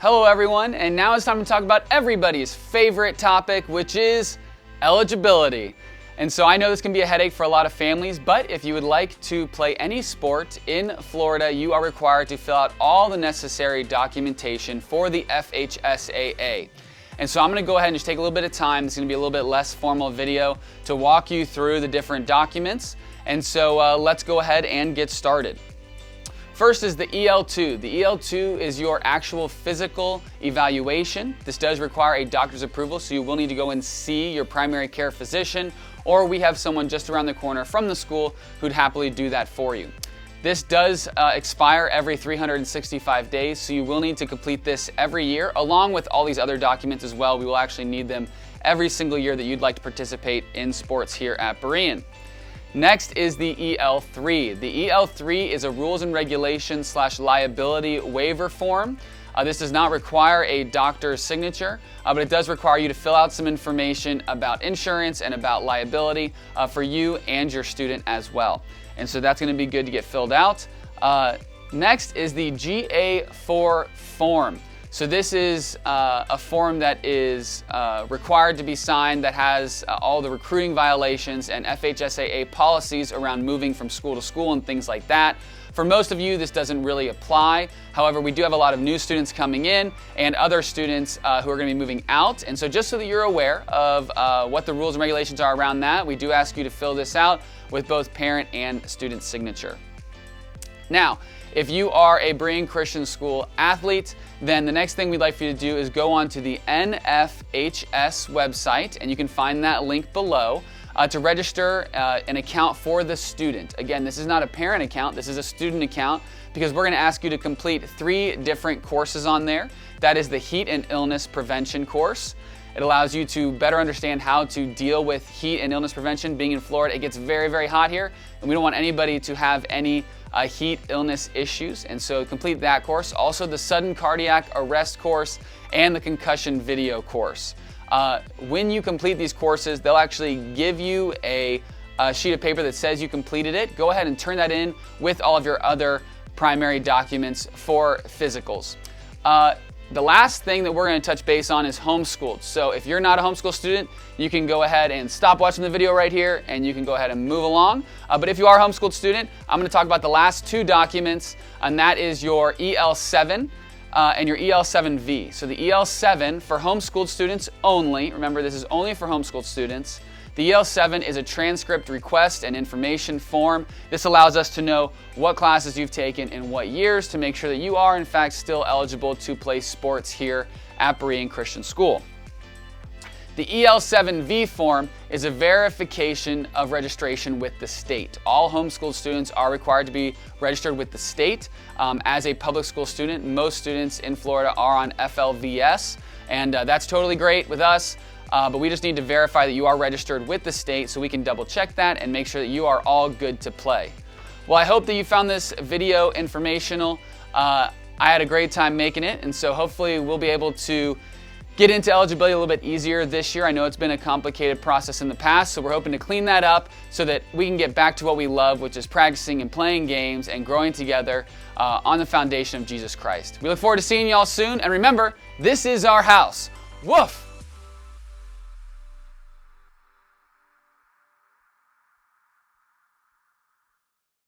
Hello everyone, and now it's time to talk about everybody's favorite topic, which is eligibility. And so I know this can be a headache for a lot of families, but if you would like to play any sport in Florida, you are required to fill out all the necessary documentation for the FHSAA. And so I'm going to go ahead and just take a little bit of time. It's going to be a little bit less formal video to walk you through the different documents. And so let's go ahead and get started. First is the EL2. The EL2 is your actual physical evaluation. This does require a doctor's approval, so you will need to go and see your primary care physician, or we have someone just around the corner from the school who'd happily do that for you. This does expire every 365 days, so you will need to complete this every year, along with all these other documents as well. We will actually need them every single year that you'd like to participate in sports here at Berean. Next is the EL3. The EL3 is a rules and regulations / liability waiver form. This does not require a doctor's signature, but it does require you to fill out some information about insurance and about liability for you and your student as well. And so that's going to be good to get filled out. Next is the GA4 form. So this is a form that is required to be signed that has all the recruiting violations and FHSAA policies around moving from school to school and things like that. For most of you, this doesn't really apply. However, we do have a lot of new students coming in and other students who are going to be moving out. And so just so that you're aware of what the rules and regulations are around that, we do ask you to fill this out with both parent and student signature. Now, if you are a Berean Christian School athlete, then the next thing we'd like for you to do is go on to the NFHS website, and you can find that link below, to register an account for the student. Again, this is not a parent account, this is a student account, because we're going to ask you to complete 3 different courses on there. That is the Heat and Illness Prevention course. It allows you to better understand how to deal with heat and illness prevention. Being in Florida, it gets very, very hot here, and we don't want anybody to have any heat illness issues, and so complete that course. Also the sudden cardiac arrest course and the concussion video course. When you complete these courses, they'll actually give you a sheet of paper that says you completed it. Go ahead and turn that in with all of your other primary documents for physicals. The last thing that we're going to touch base on is homeschooled. So if you're not a homeschool student, you can go ahead and stop watching the video right here and you can go ahead and move along. But if you are a homeschooled student, I'm going to talk about the last 2 documents, and that is your EL7 and your EL7V. So the EL7 for homeschooled students only. Remember, this is only for homeschooled students. The EL7 is a transcript request and information form. This allows us to know what classes you've taken in what years to make sure that you are in fact still eligible to play sports here at Berean Christian School. The EL7V form is a verification of registration with the state. All homeschooled students are required to be registered with the state. As a public school student, most students in Florida are on FLVS, and that's totally great with us. But we just need to verify that you are registered with the state so we can double check that and make sure that you are all good to play. Well, I hope that you found this video informational. I had a great time making it, and so hopefully we'll be able to get into eligibility a little bit easier this year. I know it's been a complicated process in the past, so we're hoping to clean that up so that we can get back to what we love, which is practicing and playing games and growing together on the foundation of Jesus Christ. We look forward to seeing you all soon, and remember, this is our house. Woof!